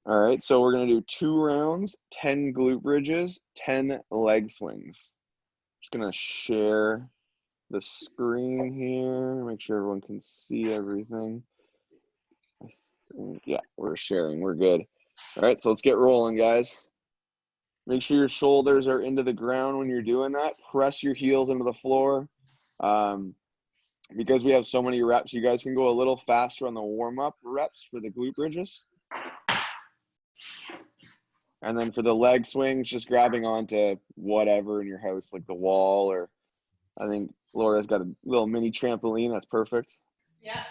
All right, so we're gonna do 2 rounds, 10 glute bridges, 10 leg swings. Just gonna share the screen here, make sure everyone can see everything. Yeah, we're sharing, we're good. All right, so let's get rolling, guys. Make sure your shoulders are into the ground when you're doing that. Press your heels into the floor. Because we have so many reps, you guys can go a little faster on the warm-up reps for the glute bridges. And then for the leg swings, just grabbing onto whatever in your house, like the wall, or I think Laura's got a little mini trampoline. That's perfect. Yeah.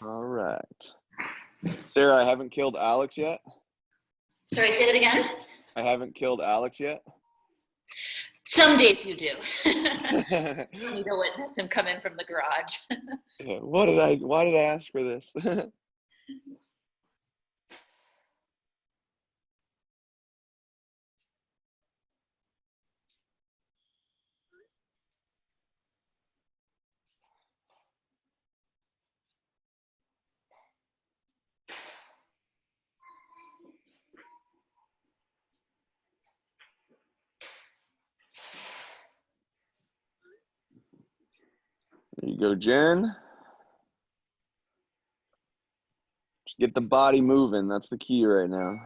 All right. Sarah, I haven't killed Alex yet. Sorry, say that again? I haven't killed Alex yet. Some days you do. I need to witness him come in from the garage. Why did I ask for this? There you go, Jen. Just get the body moving. That's the key right now.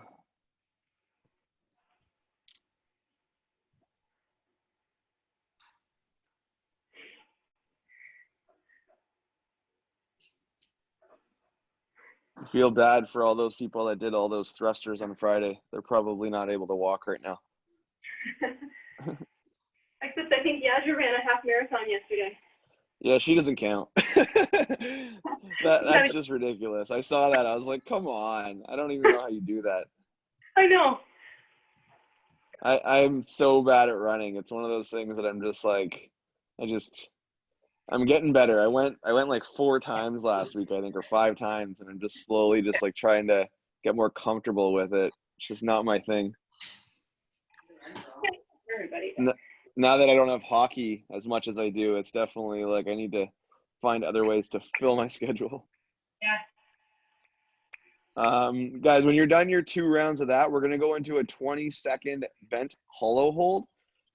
I feel bad for all those people that did all those thrusters on Friday. They're probably not able to walk right now. Except I think Yadra ran a half marathon yesterday. Yeah, she doesn't count. That's just ridiculous. I saw that. I was like, come on. I don't even know how you do that. I know. I'm so bad at running. It's one of those things that I'm just like, I'm getting better. I went like 4 times last week, I think, or 5 times, and I'm just slowly just like trying to get more comfortable with it. It's just not my thing. Everybody. Now that I don't have hockey as much as I do, it's definitely like I need to find other ways to fill my schedule. Yeah. Guys, when you're done your 2 rounds of that, we're going to go into a 20-second bent hollow hold,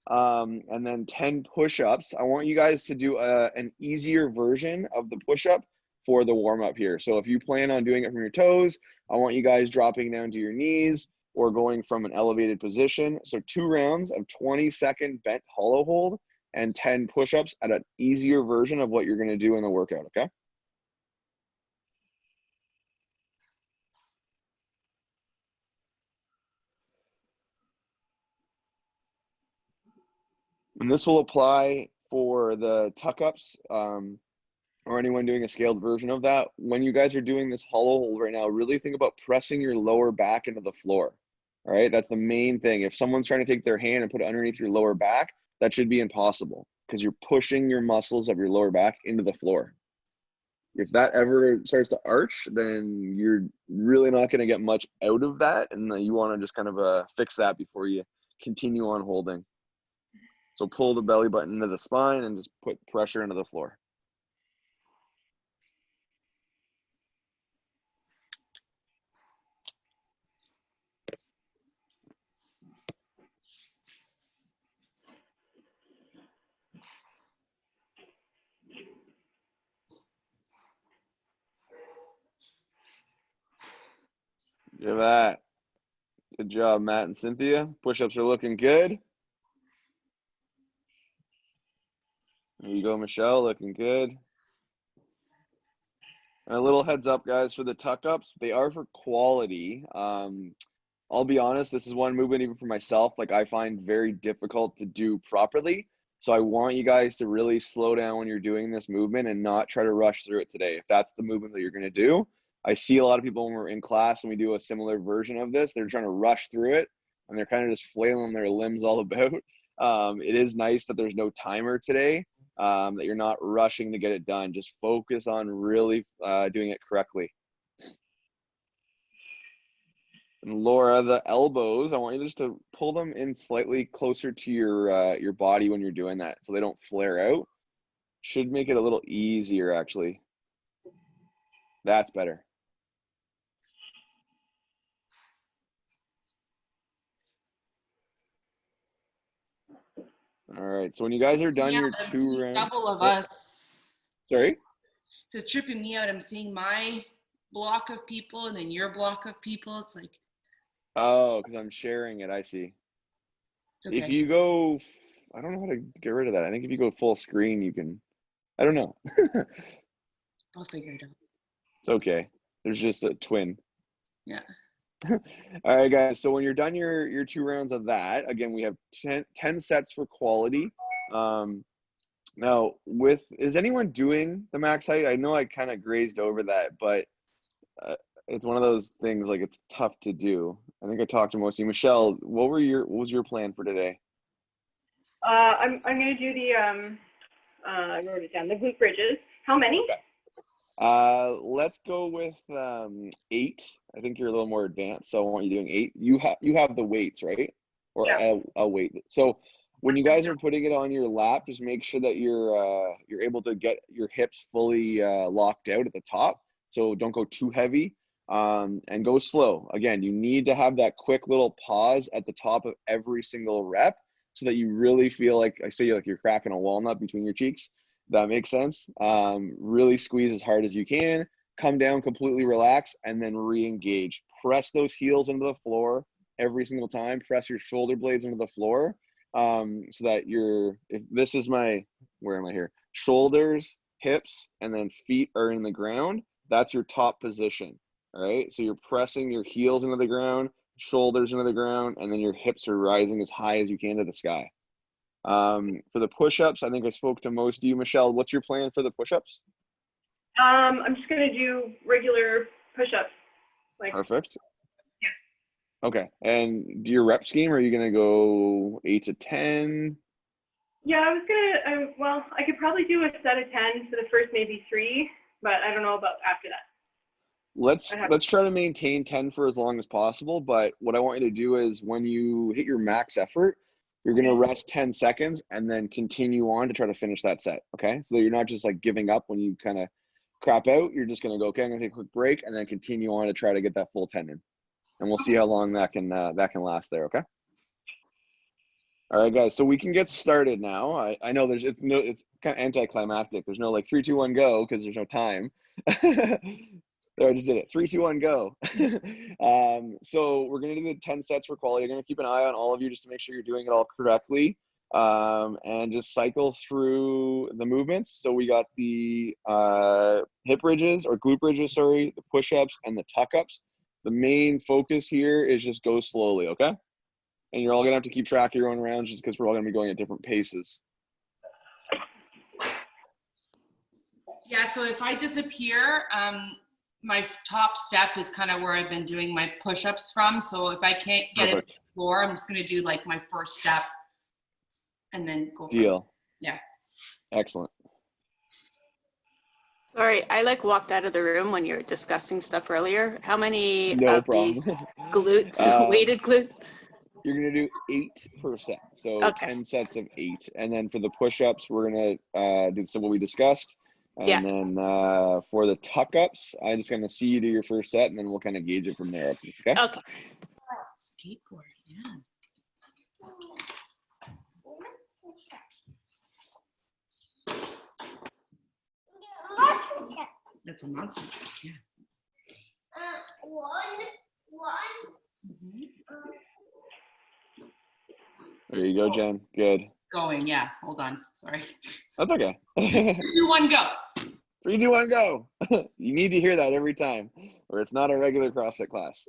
and then 10 push-ups. I want you guys to do an easier version of the push-up for the warm-up here. So if you plan on doing it from your toes, I want you guys dropping down to your knees or going from an elevated position. So 2 rounds of 20-second bent hollow hold and 10 push-ups at an easier version of what you're going to do in the workout, okay? And this will apply for the tuck-ups, or anyone doing a scaled version of that. When you guys are doing this hollow hold right now, really think about pressing your lower back into the floor. All right, that's the main thing. If someone's trying to take their hand and put it underneath your lower back, that should be impossible because you're pushing your muscles of your lower back into the floor. If that ever starts to arch, then you're really not going to get much out of that, and you want to just kind of fix that before you continue on holding. So pull the belly button into the spine and just put pressure into the floor. Give that. Good job, Matt and Cynthia. Push-ups are looking good. There you go, Michelle, looking good. And a little heads up, guys, for the tuck-ups. They are for quality. I'll be honest, this is one movement even for myself, like I find very difficult to do properly. So I want you guys to really slow down when you're doing this movement and not try to rush through it today. If that's the movement that you're going to do, I see a lot of people when we're in class and we do a similar version of this, they're trying to rush through it and they're kind of just flailing their limbs all about. It is nice that there's no timer today. that you're not rushing to get it done. Just focus on really doing it correctly. And Laura, the elbows, I want you just to pull them in slightly closer to your body when you're doing that, so they don't flare out. Should make it a little easier, actually. That's better. All right, so when you guys are done your I'm 2 seeing rounds. double of Oh, us. sorry? It's tripping me out. I'm seeing my block of people and then your block of people. It's like, Oh, because I'm sharing it. I see. it's okay. If you go, I don't know how to get rid of that. I think if you go full screen, you can. I don't know. I'll figure it out. It's okay. There's just a twin. Yeah. All right, guys. So when you're done your 2 rounds of that, again, we have 10 sets for quality. Now, is anyone doing the max height? I know I kind of grazed over that, but it's one of those things, like, it's tough to do. I think I talked to most of you. Michelle, what was your plan for today? I'm gonna do the I wrote it down, the glute bridges. How many? Let's go with 8. I think you're a little more advanced, so I want you doing 8. You have the weights, right? Or Yeah. a weight. So when you guys are putting it on your lap, just make sure that you're able to get your hips fully locked out at the top. So don't go too heavy, and go slow. Again, you need to have that quick little pause at the top of every single rep, so that you really feel like you're cracking a walnut between your cheeks. That makes sense. Really squeeze as hard as you can, come down, completely relax, and then re-engage. Press those heels into the floor every single time. Press your shoulder blades into the floor, so that where am I here? Shoulders, hips, and then feet are in the ground. That's your top position. All right. So you're pressing your heels into the ground, shoulders into the ground, and then your hips are rising as high as you can to the sky. For the push-ups, I think I spoke to most of you. Michelle, what's your plan for the push-ups? I'm just gonna do regular push-ups. Like, Perfect. Okay. And do your rep scheme, or are you gonna go 8 to 10? yeah, I was gonna, well, I could probably do a set of 10 for the first maybe 3, but I don't know about after that. Let's try to maintain 10 for as long as possible. But what I want you to do is, when you hit your max effort, you're going to rest 10 seconds and then continue on to try to finish that set. Okay. So that you're not just like giving up when you kind of crap out. You're just going to go, okay, I'm going to take a quick break and then continue on to try to get that full 10 in. And we'll see how long that can last there. Okay. All right, guys. So we can get started now. I know it's kind of anticlimactic. There's no like 3, 2, 1, go, because there's no time. There, I just did it. 3, 2, 1, go. So we're going to do the 10 sets for quality. I'm going to keep an eye on all of you just to make sure you're doing it all correctly, and just cycle through the movements. So we got the hip bridges, or glute bridges, sorry, the push-ups and the tuck-ups. The main focus here is just go slowly, okay? And you're all going to have to keep track of your own rounds, just because we're all going to be going at different paces. Yeah, so if I disappear, my top step is kind of where I've been doing my push-ups from. So if I can't get it to the floor, I'm just going to do like my first step and then go. Deal. Yeah. Excellent. Sorry, I like walked out of the room when you were discussing stuff earlier. How many No of problem. these glutes, weighted glutes? You're going to do 8 per set. So Okay. 10 sets of 8. And then for the push-ups, we're going to do some what we discussed. And Yeah. then for the tuck-ups, I'm just going to see you do your first set, and then we'll kind of gauge it from there. Okay? Okay. Skateboard, yeah. That's a monster truck, yeah. Mhm. There you go, Jen. Good. Going, yeah. Hold on. Sorry. That's okay. 3, 2, 1, go. 3, 2, 1, go. You need to hear that every time, or it's not a regular CrossFit class.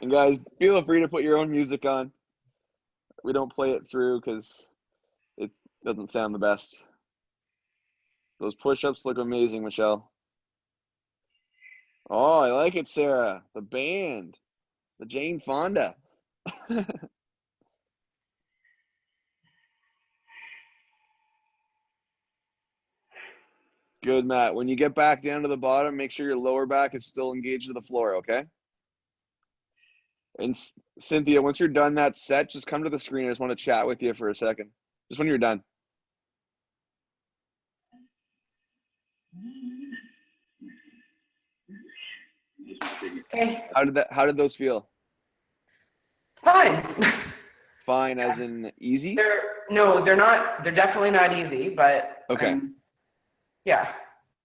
And guys, feel free to put your own music on. We don't play it through because it doesn't sound the best. Those push-ups look amazing, Michelle. Oh, I like it, Sarah. The band. The Jane Fonda. Good, Matt. When you get back down to the bottom, make sure your lower back is still engaged to the floor, okay? And Cynthia, once you're done that set, just come to the screen. I just want to chat with you for a second. Just when you're done. Okay, How did those feel? fine. Fine as in easy? They're not, they're definitely not easy, but. Okay. Yeah,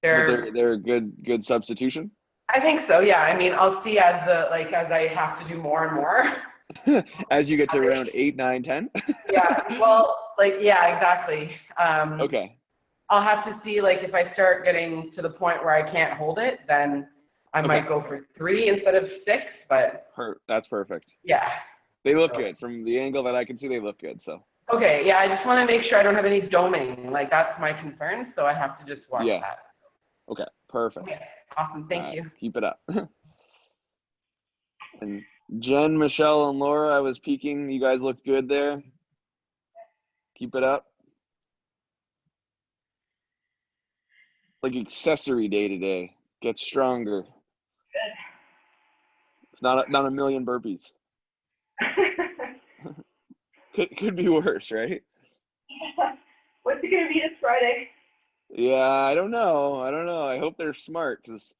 But they're a good substitution? I think so, yeah. I mean, I'll see as I have to do more and more. As you get to around 8, 9, 10? Yeah, well, yeah, exactly. Okay. I'll have to see, if I start getting to the point where I can't hold it, then I might go for 3 instead of 6, but That's perfect. yeah. They look good. From the angle that I can see, they look good, so. Okay, yeah, I just want to make sure I don't have any doming. That's my concern, so I have to just watch Yeah. that. Okay, perfect. Okay, awesome, thank you. Keep it up. And Jen, Michelle, and Laura, I was peeking. You guys look good there. Keep it up. Like accessory day today. Get stronger. Good. It's not a million burpees. Could be worse, right? What's it gonna be this Friday? Yeah, I don't know. I hope they're smart, because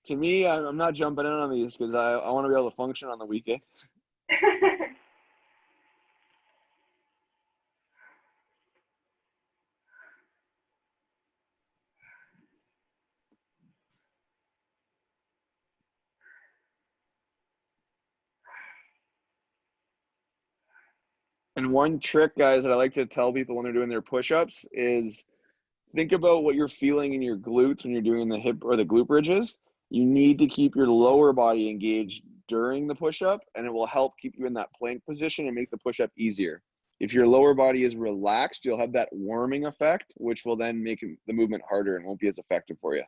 to me, I'm not jumping in on these because I want to be able to function on the weekend. And one trick, guys, that I like to tell people when they're doing their push-ups is think about what you're feeling in your glutes when you're doing the hip or the glute bridges. You need to keep your lower body engaged during the push-up, and it will help keep you in that plank position and make the push-up easier. If your lower body is relaxed, you'll have that warming effect, which will then make the movement harder and won't be as effective for you.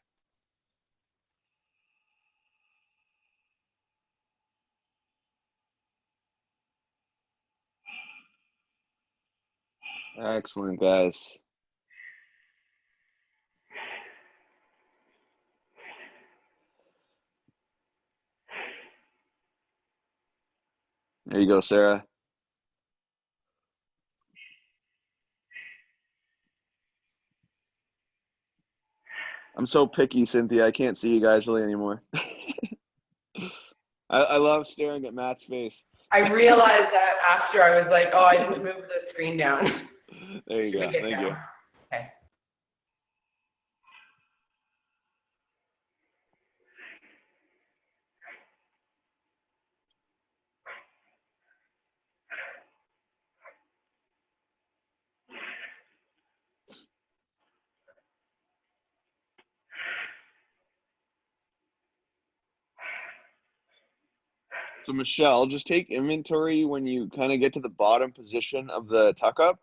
Excellent, guys. There you go, Sarah. I'm so picky, Cynthia. I can't see you guys really anymore. I love staring at Matt's face. I realized that after I was like, oh, I didn't move the screen down. There you go. Thank you. Okay. So Michelle, just take inventory when you kind of get to the bottom position of the tuck up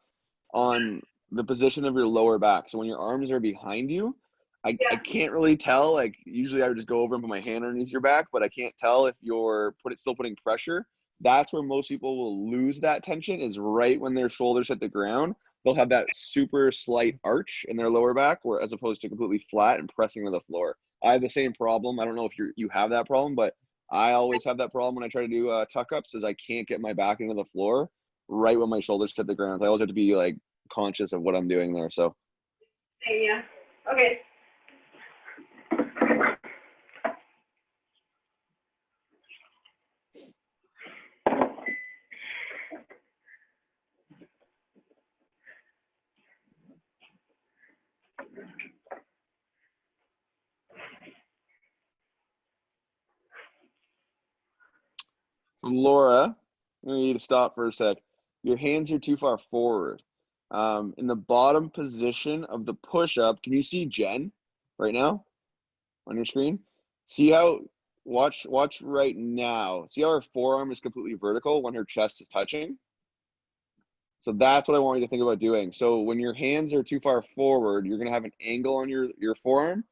on the position of your lower back. So when your arms are behind you, I can't really tell. Like usually I would just go over and put my hand underneath your back, but I can't tell if you're still putting pressure. That's where most people will lose that tension, is right when their shoulders hit the ground. They'll have that super slight arch in their lower back, where as opposed to completely flat and pressing to the floor. I have the same problem. I don't know if you have that problem, but I always have that problem when I try to do tuck ups, is I can't get my back into the floor right when my shoulders hit the ground. So I always have to be like conscious of what I'm doing there. So Yeah. Okay. Laura, I need to stop for a sec. Your hands are too far forward. In the bottom position of the push-up, can you see Jen right now on your screen? See how, watch right now. See how her forearm is completely vertical when her chest is touching? So that's what I want you to think about doing. So when your hands are too far forward, you're gonna have an angle on your forearm.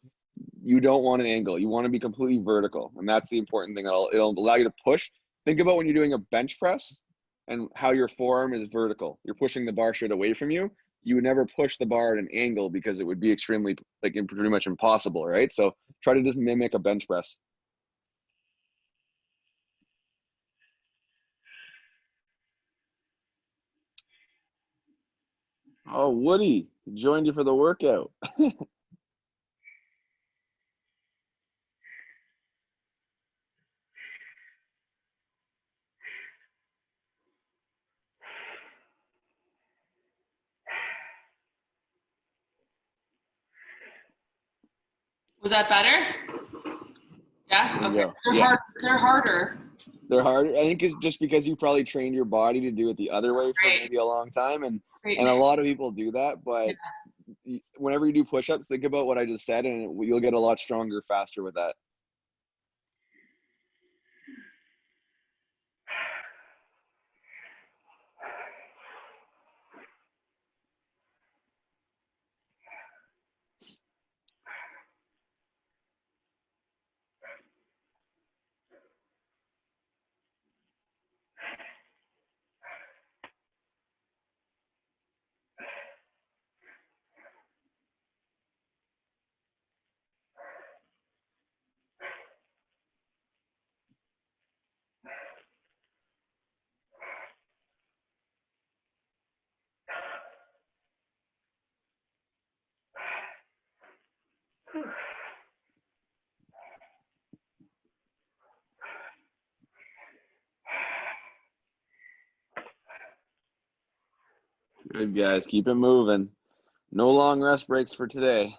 You don't want an angle. You want to be completely vertical. And that's the important thing. It'll allow you to push. Think about when you're doing a bench press and how your forearm is vertical. You're pushing the bar straight away from you. you would never push the bar at an angle because it would be extremely, like, pretty much impossible, right? So try to just mimic a bench press. Oh, Woody, joined you for the workout. Was that better? Yeah. There you Okay. go. Yeah. They're harder. They're harder. I think it's just because you probably trained your body to do it the other way for Right. maybe a long time, and Right. a lot of people do that. But whenever you do push-ups, think about what I just said, and you'll get a lot stronger faster with that. Good, guys. Keep it moving. No long rest breaks for today.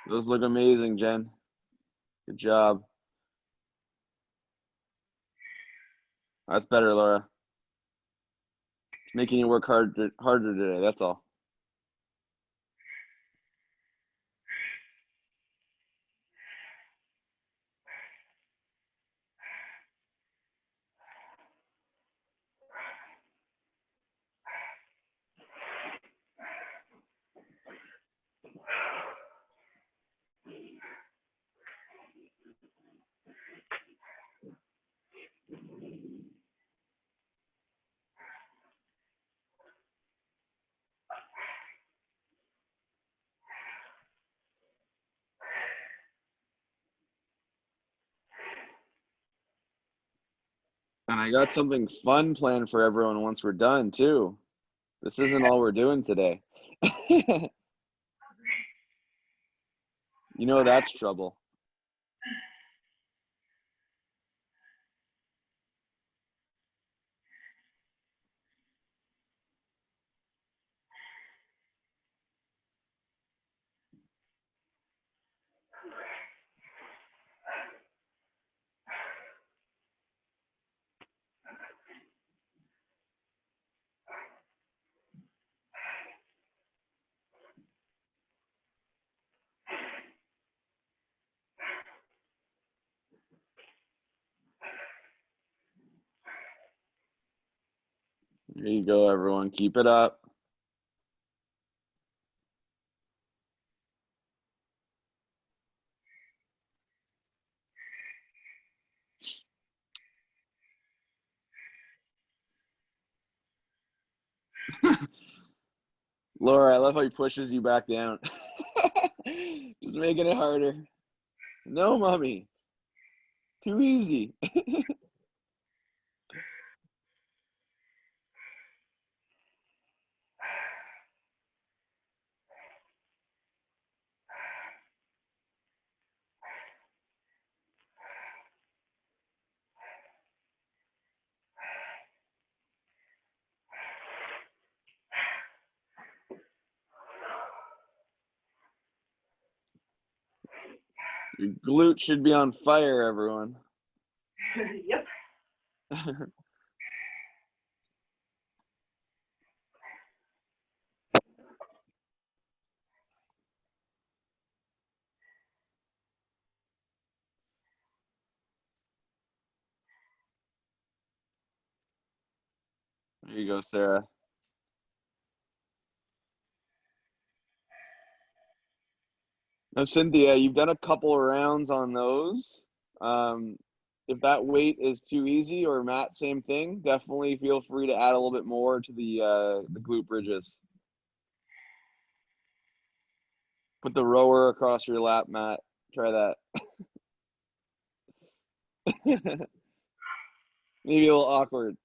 Those look amazing, Jen. Good job. That's better, Laura. It's making you work harder today, that's all. And I got something fun planned for everyone once we're done, too. This isn't all we're doing today. You know that's trouble. There you go, everyone. Keep it up. Laura, I love how he pushes you back down. Just making it harder. No, mommy. Too easy. Your glute should be on fire, everyone. Yep. There you go, Sarah. Now, Cynthia, you've done a couple of rounds on those. If that weight is too easy, or Matt, same thing, definitely feel free to add a little bit more to the glute bridges. Put the rower across your lap, Matt. Try that. Maybe a little awkward.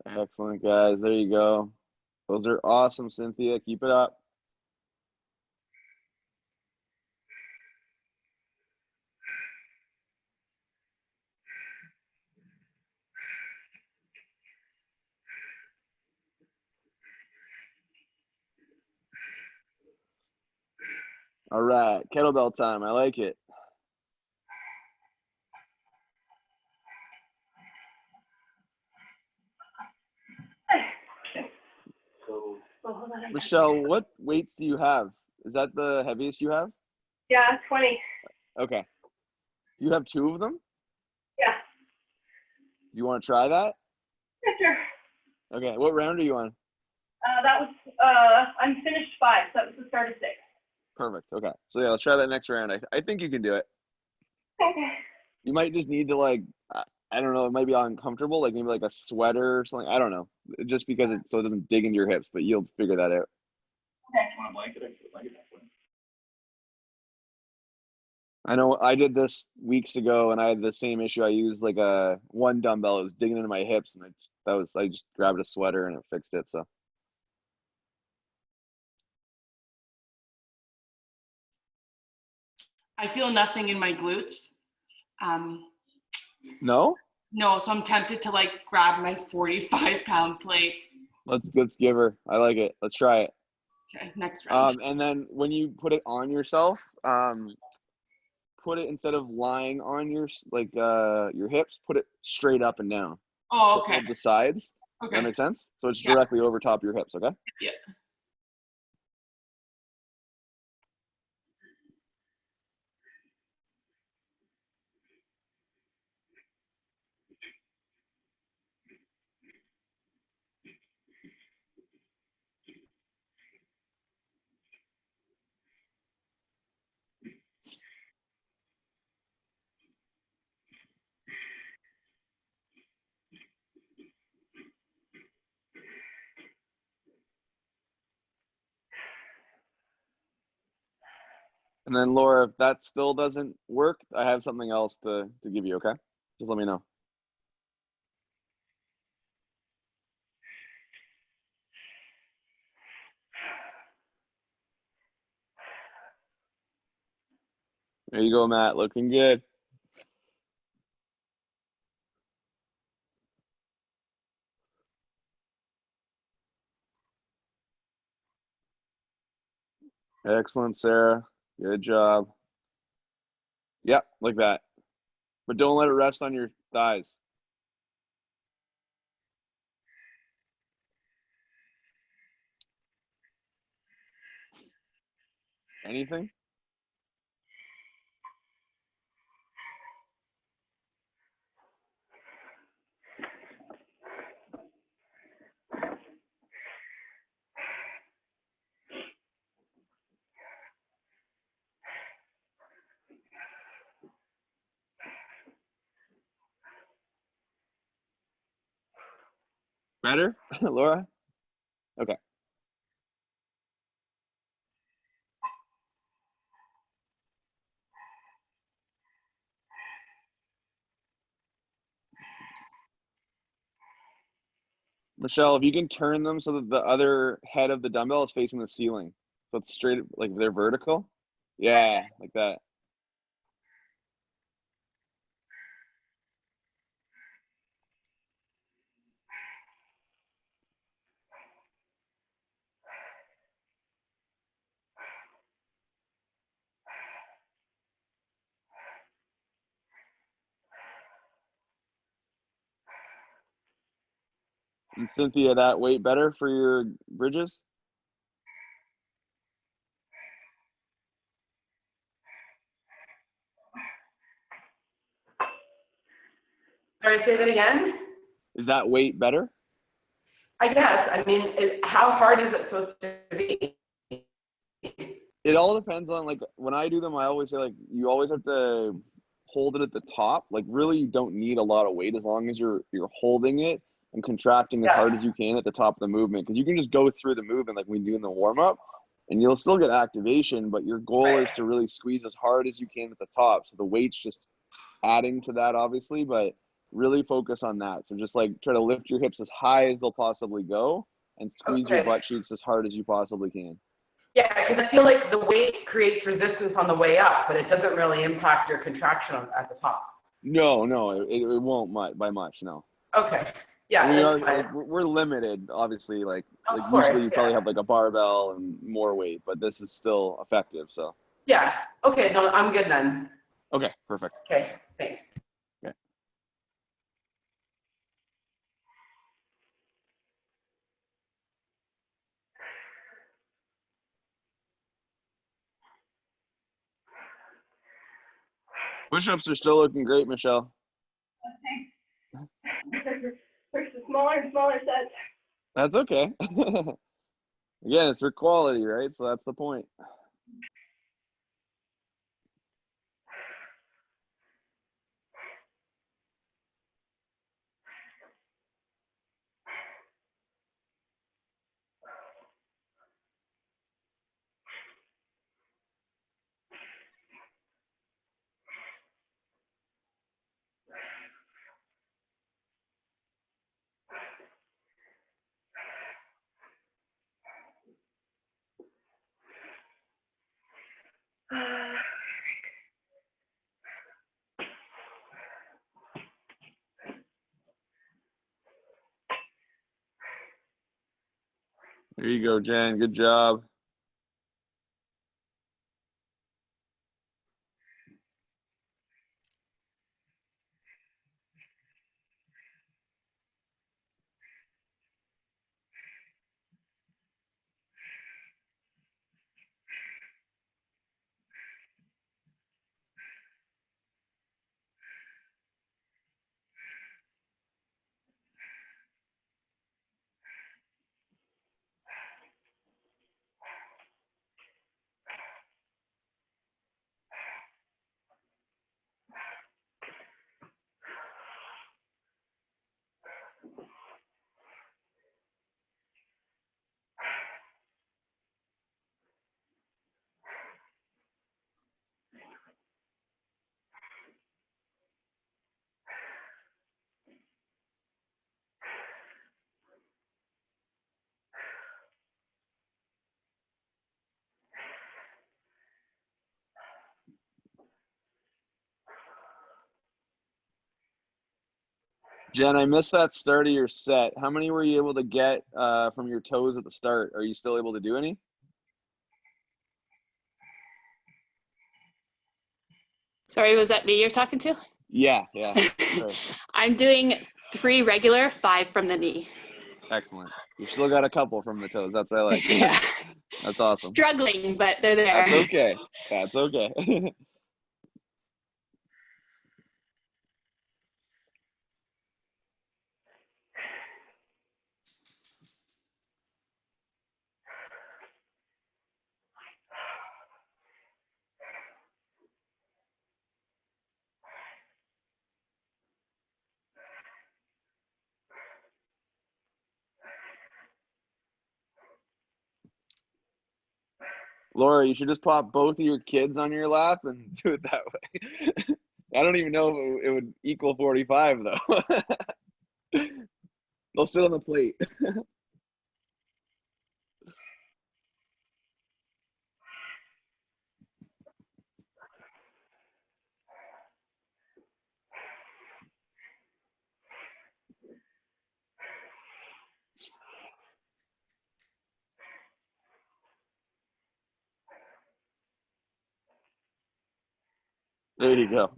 Excellent, guys. There you go. Those are awesome, Cynthia. Keep it up. All right, kettlebell time. I like it. Oh, hold on. Michelle, what weights do you have? Is that the heaviest you have? Yeah, 20. Okay. You have 2 of them? Yeah. You want to try that? Yeah, sure. Okay. What round are you on? That was, I'm finished 5, so that was the start of 6. Perfect. Okay. So yeah, let's try that next round. I think you can do it. Okay. You might just need to I don't know, it might be uncomfortable, like maybe like a sweater or something. I don't know. Just because so it doesn't dig into your hips, but you'll figure that out. I know I did this weeks ago and I had the same issue. I used like a one dumbbell, it was digging into my hips, and I just grabbed a sweater and it fixed it. So I feel nothing in my glutes. no? No, so I'm tempted to like grab my 45-pound plate. Let's give her. I like it. Let's try it. Okay, next round. And then when you put it on yourself, put it, instead of lying on your hips, put it straight up and down. Oh, So okay. hold the sides. Does that Okay. make sense? So it's Yeah. directly over top of your hips, okay? Yeah. And then Laura, if that still doesn't work, I have something else to give you, okay? Just let me know. There you go, Matt. Looking good. Excellent, Sarah. Good job. Yep, like that. But don't let it rest on your thighs. Anything? Better, Laura? Okay. Michelle, if you can turn them so that the other head of the dumbbell is facing the ceiling. So it's straight, like they're vertical. Yeah, like that. And Cynthia, that weight better for your bridges? Sorry, say that again? Is that weight better? I guess. I mean, how hard is it supposed to be? It all depends on, like, when I do them, I always say, like, you always have to hold it at the top. Like, really, you don't need a lot of weight as long as you're holding it and contracting as Yeah. hard as you can at the top of the movement. Because you can just go through the movement like we do in the warm up, and you'll still get activation. But your goal is to really squeeze as hard as you can at the top. So the weight's just adding to that, obviously, but really focus on that. So just like try to lift your hips as high as they'll possibly go and squeeze your Okay. butt cheeks as hard as you possibly can. Yeah, because I feel like the weight creates resistance on the way up, but it doesn't really impact your contraction at the top. No, it won't by much, no. Okay. Yeah. We are that's fine. like we're limited, obviously. Like Of course, usually you probably yeah. have like a barbell and more weight, but this is still effective. So Yeah. Okay. No, I'm good then. okay, perfect. Okay. Thanks. Okay. Push-ups are still looking great, Michelle. There's the smaller and smaller sets. That's okay. Again, it's for quality, right? So that's the point. There you go, Jen. Good job. Jen, I missed that start of your set. How many were you able to get from your toes at the start? Are you still able to do any? Sorry, was that me you're talking to? Yeah. Sorry. I'm doing 3 regular, 5 from the knee. Excellent. You've still got a couple from the toes. That's what I like. Yeah. That's awesome. Struggling, but they're there. That's okay. That's okay. Laura, you should just pop both of your kids on your lap and do it that way. I don't even know if it would equal 45 though. They'll sit on the plate. There you go.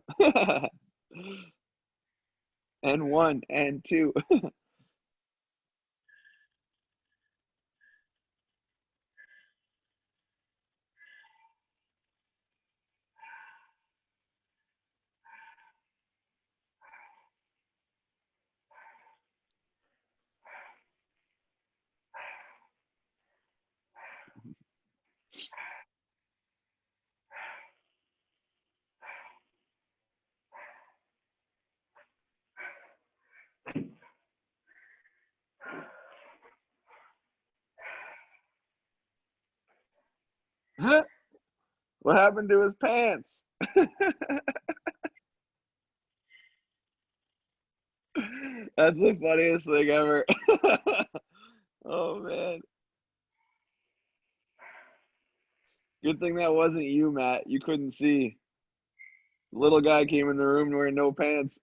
And 1 and 2. What happened to his pants? That's the funniest thing ever. Oh man. Good thing that wasn't you, Matt. You couldn't see. Little guy came in the room wearing no pants.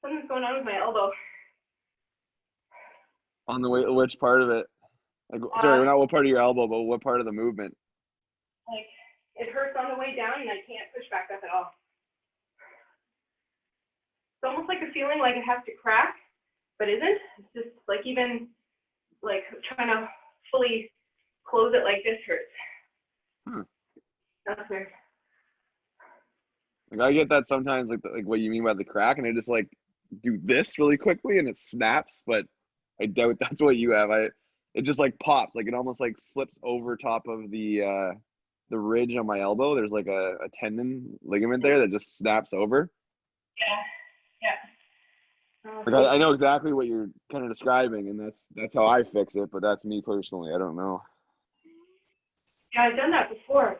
Something's going on with my elbow. On the way, which part of it? Like, sorry, not what part of your elbow, but what part of the movement? Like, it hurts on the way down and I can't push back up at all. It's almost like a feeling like it has to crack, but isn't. It's just like even like trying to fully close it like this hurts. That's weird. Like I get that sometimes, like what you mean by the crack, and I just like do this really quickly and it snaps, but I doubt that's what you have. It just like pops, like it almost like slips over top of the ridge on my elbow. There's like a tendon ligament there that just snaps over. Yeah. Like I know exactly what you're kind of describing, and that's how I fix it, but that's me personally. I don't know. Yeah, I've done that before.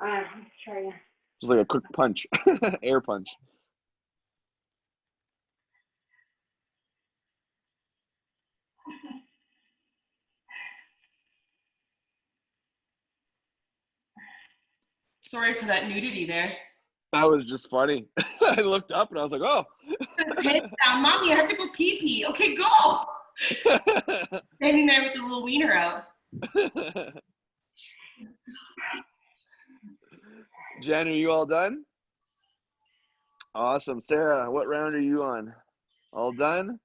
Let's try again. Just like a quick punch, air punch. Sorry for that nudity there. That was just funny. I looked up and I was like, oh. Hey, mommy, I have to go pee pee. Okay, go. Standing there with his little wiener out. Jen, are you all done? Awesome. Sarah, what round are you on? All done?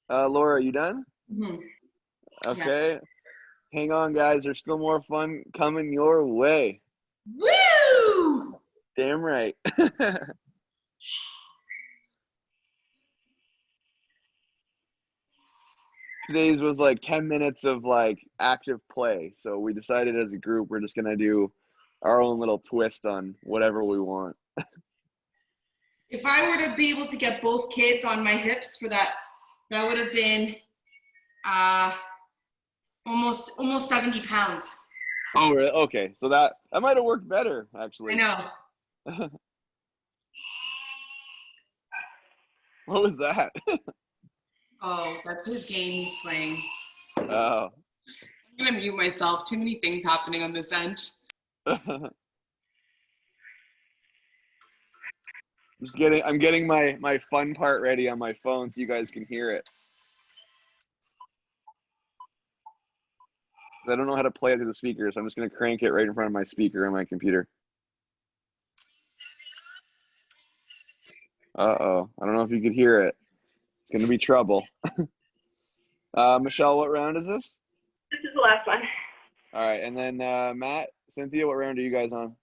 Laura, are you done? Mm-hmm. Okay. Yeah. Hang on, guys. There's still more fun coming your way. Woo! Damn right. Today's was like 10 minutes of like active play. So we decided as a group, we're just going to do our own little twist on whatever we want. If I were to be able to get both kids on my hips for that, that would have been almost 70 pounds. Oh, really? Okay. So that might have worked better, actually. I know. What was that? Oh, that's his game he's playing. Oh. I'm gonna mute myself. Too many things happening on this end. I'm getting my fun part ready on my phone so you guys can hear it. I don't know how to play it through the speaker, so I'm just gonna crank it right in front of my speaker on my computer. Uh-oh, I don't know if you could hear it. It's gonna be trouble. Michelle, what round is this? This is the last one. All right, and then Matt, Cynthia, what round are you guys on?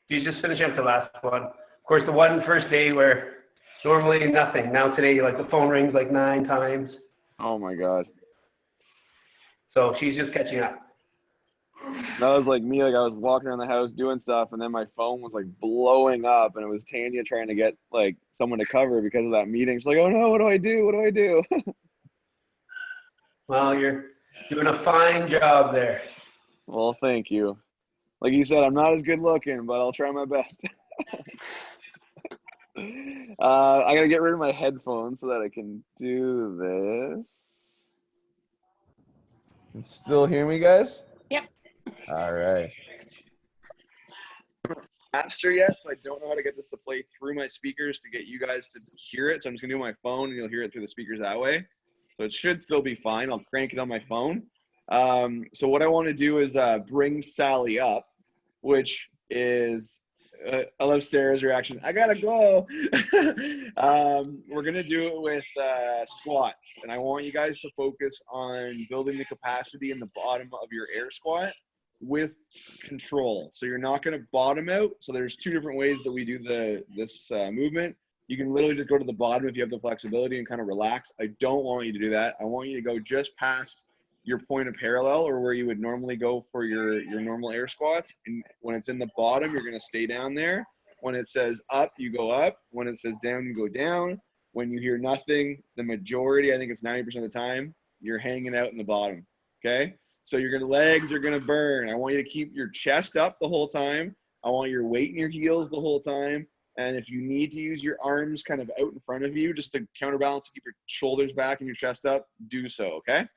You just finished up the last one. Of course, the one first day where normally nothing. Now today, like the phone rings like 9 times. Oh my God. So she's just catching up. That was like me, like I was walking around the house doing stuff, and then my phone was like blowing up, and it was Tanya trying to get like someone to cover because of that meeting. She's like, "Oh no, what do I do? What do I do?" Well, you're doing a fine job there. Well, thank you. Like you said, I'm not as good looking, but I'll try my best. I gotta get rid of my headphones so that I can do this. Still hear me, guys? Yep. All right. Master yet, so I don't know how to get this to play through my speakers to get you guys to hear it. So I'm just gonna do my phone, and you'll hear it through the speakers that way. So it should still be fine. I'll crank it on my phone. So what I want to do is bring Sally up, which is I love Sarah's reaction. I gotta go. We're gonna do it with squats, and I want you guys to focus on building the capacity in the bottom of your air squat with control. So you're not going to bottom out. So there's two different ways that we do this movement. You can literally just go to the bottom if you have the flexibility and kind of relax. I don't want you to do that. I want you to go just past your point of parallel, or where you would normally go for your normal air squats. And when it's in the bottom, you're going to stay down there. When it says up, you go up. When it says down, you go down. When you hear nothing, the majority, I think it's 90% of the time, you're hanging out in the bottom. Okay. So your legs are going to burn. I want you to keep your chest up the whole time. I want your weight in your heels the whole time. And if you need to use your arms kind of out in front of you just to counterbalance, keep your shoulders back and your chest up, do so, okay?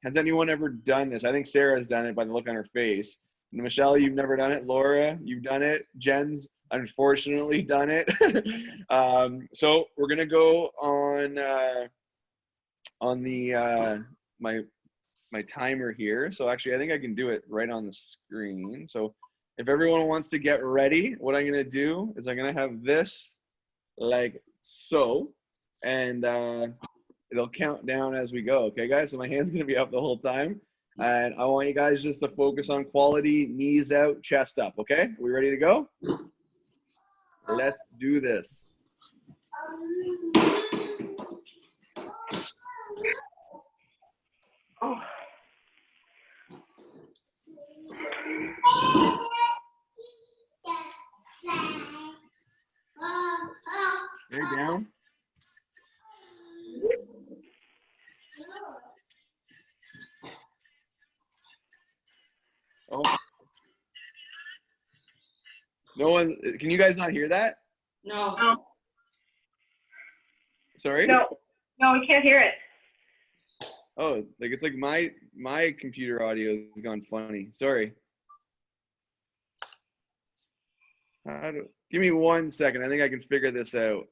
Has anyone ever done this? I think Sarah's done it by the look on her face. Michelle, you've never done it. Laura, you've done it. Jen's unfortunately done it. So we're going to go on the my timer here. So actually, I think I can do it right on the screen. So if everyone wants to get ready, what I'm going to do is I'm going to have this like so, and it'll count down as we go. Okay, guys? So my hand's going to be up the whole time. And I want you guys just to focus on quality, knees out, chest up. Okay? Are we ready to go? Let's do this. Oh. Okay, down. Oh. No one, can you guys not hear that? No. No, Sorry? no, we can't hear it. Oh, like it's like my computer audio has gone funny. Sorry. Give me 1 second. I think I can figure this out.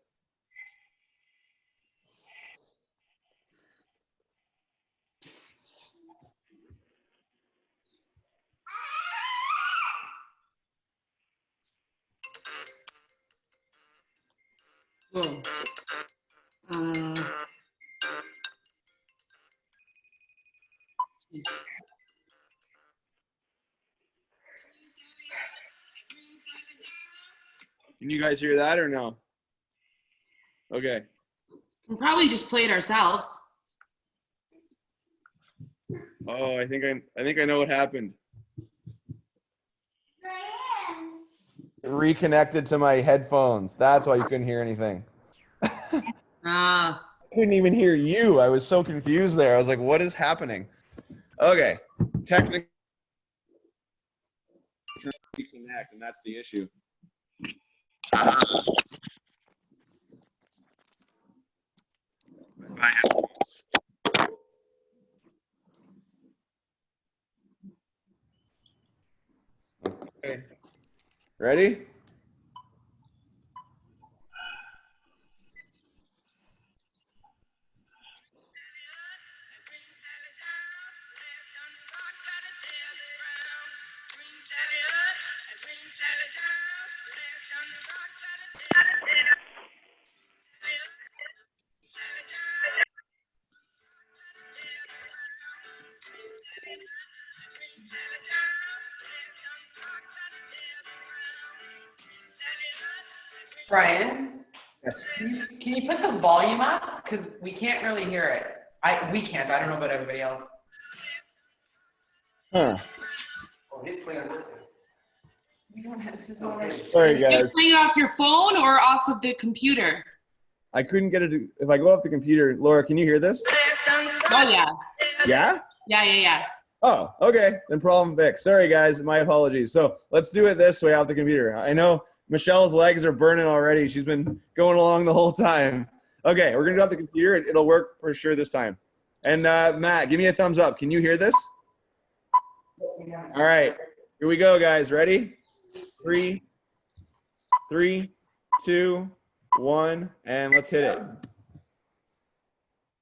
Whoa. Jeez. Can you guys hear that or no? Okay. We probably just played ourselves. Oh, I think I know what happened. Reconnected to my headphones. That's why you couldn't hear anything. Ah. I couldn't even hear you. I was so confused there. I was like, what is happening? Okay. Technically Reconnect, and that's the issue. Okay. Ready? Brian, Yes. can you put the volume up? Because we can't really hear it. We can't. I don't know about everybody else. Huh. We don't have, this is not right. Sorry, Are you guys. playing it off your phone or off of the computer? I couldn't get it. If I go off the computer, Laura, can you hear this? Oh, yeah. Yeah? Yeah. Oh, okay. Then problem fixed. Sorry, guys. My apologies. So let's do it this way off the computer. I know Michelle's legs are burning already. She's been going along the whole time. Okay, we're going to do it off the computer. It'll work for sure this time. And Matt, give me a thumbs up. Can you hear this? All right, here we go, guys. Ready? 3, 2, 1, and let's hit it.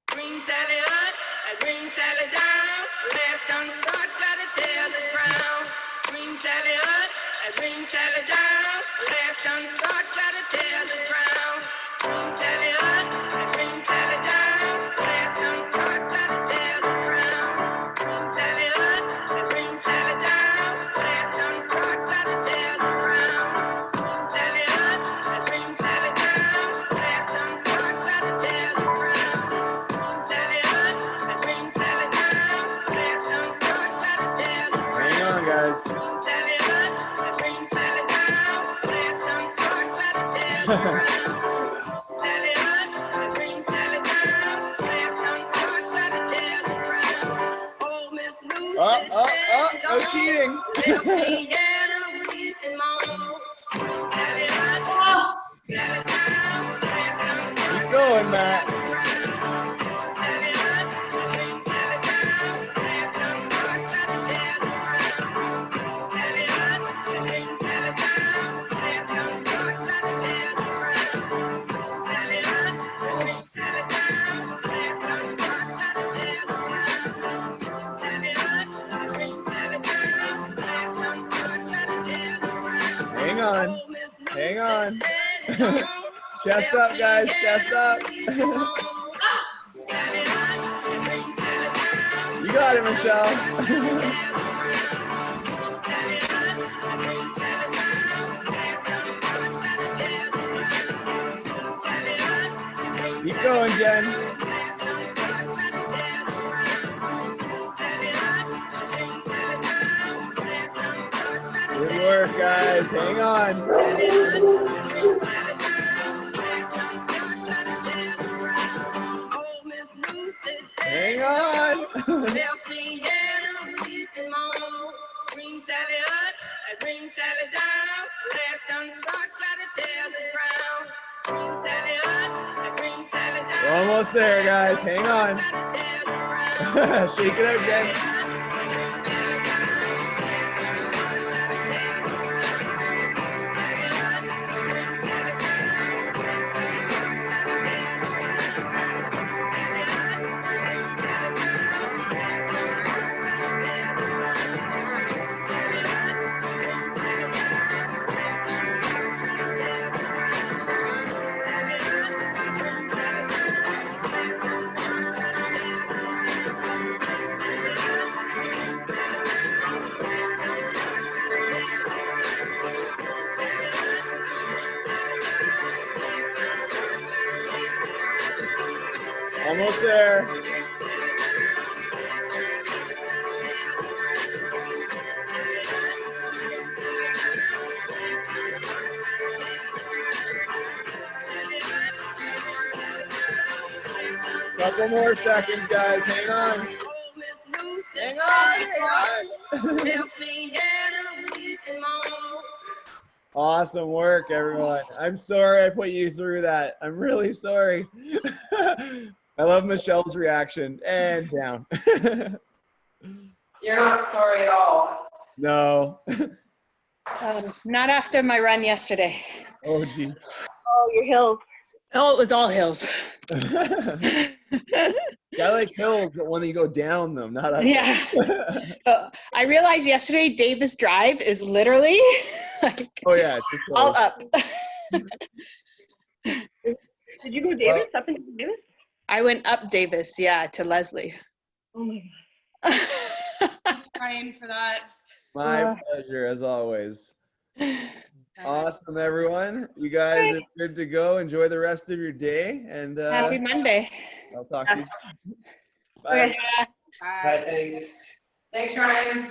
Green Sally up, a green Sally down. Last on the start, gotta tell the ground. Green Sally up, a green Sally down. Last on the start, gotta tell the ground. Green Sally up, a green Sally down. Last on the start, gotta tell the ground. Green Sally up, a green Sally down. Last on the start, gotta tell the ground. Green Sally up, a green Sally down. Last on the start, gotta tell the ground. Hang on, guys. No cheating. Keep going, Matt. Hang on. Hang on. Chest up, guys. Chest up. You got it, Michelle. Keep going, Jen. Good work, guys. Hang on. Hang on. We're almost there, guys. Hang on. Shake it out, Jen. Almost there. Couple more seconds, guys. Hang on. Hang on. Hang on. Awesome work, everyone. I'm sorry I put you through that. I'm really sorry. I love Michelle's reaction. And down. You're not sorry at all. No. Not after my run yesterday. Oh, geez. Oh, your hills. Oh, it was all hills. I like hills, but when you go down them, not up. Yeah. I realized yesterday Davis Drive is literally like Oh, yeah. It's just all up. Did you go Davis? Up into Davis? I went up Davis, yeah, to Leslie. Oh my God. Trying for that. My pleasure, as always. Awesome, everyone. You guys are good to go. Enjoy the rest of your day. And Happy Monday. I'll talk to you soon. Bye. Okay. Bye, thanks. Thanks, Ryan.